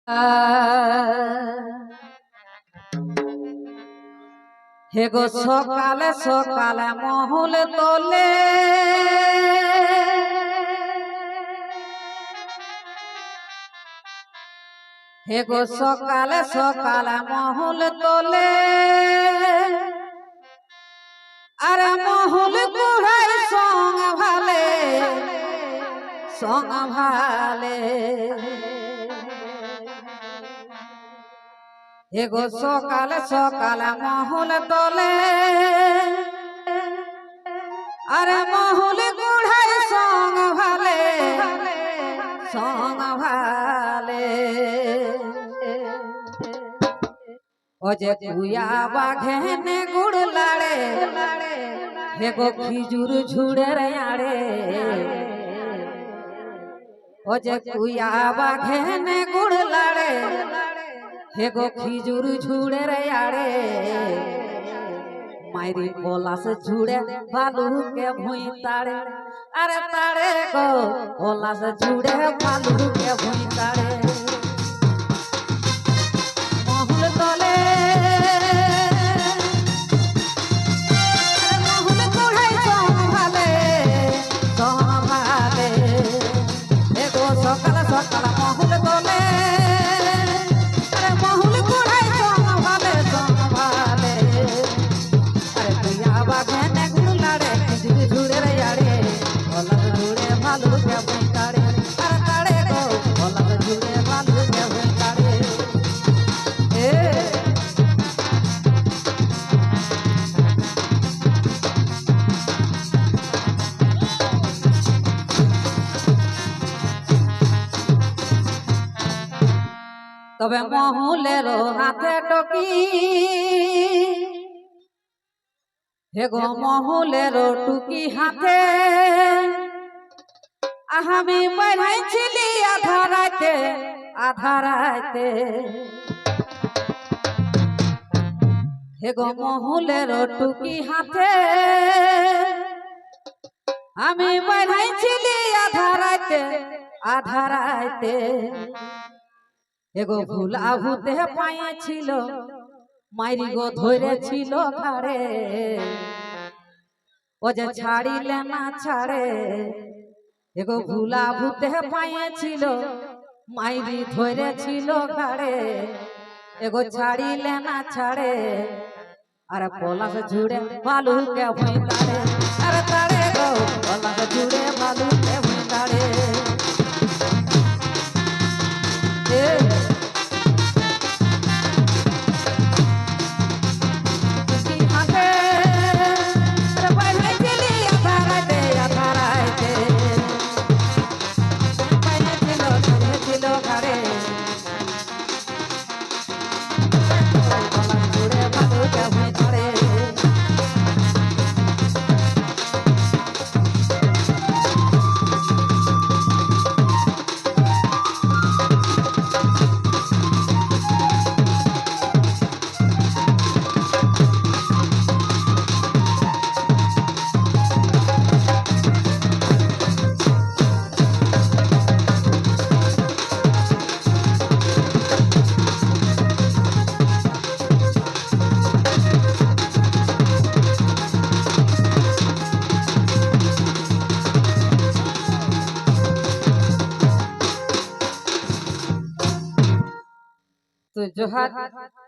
হে গো সকালে সকালে মহুল তোলে হে গো সকালে সকালে মহুল তোলে আরে মহুল কুড়াই সঙ্গ ভালে এগো সকালে সকালে মহুল তোলে আরে মহুল কুড়াই সঙ্গ ভালে ও যে কুয়া বাঘেনে গুড় লাড়ে এগো খিজুর ঝুড়ে রে আড়ে ও যে কুয়া বাঘেনে গুড় লাড়ে হেগো খিজুর ঝুড়ে রে আড়ে মাইরি পলাশ ঝুড়ে ভালুকে ভুঁই তাড়ে আরে তাড়ে গো পলাশ ঝুড়ে ভালুকে ভুঁই তাড়ে মহুল তলে মহুল কুড়াই সম্ভালে হেগো সকাল সকাল মহুল তলে তবে মহুলের হাতে টকি হেগো মহুলের টুকি হাতে আমি বেড়াইছিলি আধা রাতে হেগো মহুলের টুকি হাতে আমি বেড়াইছিলি আধা রাতে এগো ভুলা ভূতে পাইছিল মাইরি গো ধরেছিল ঘাড়ে ও যে ছাড়িলে না ছাড়ে এগো ভুলা ভূতে পাইছিল মাইরি ধরেছিল ঘাড়ে এগো ছাড়িলে না ছাড়ে আরে পলাশ ঝুড়ে ভালুকে ভুঁই তাড়ে আরে তাড়ে গো পলাশ ঝুড়ে ভালুকে ভুঁই তাড়ে तो जोहार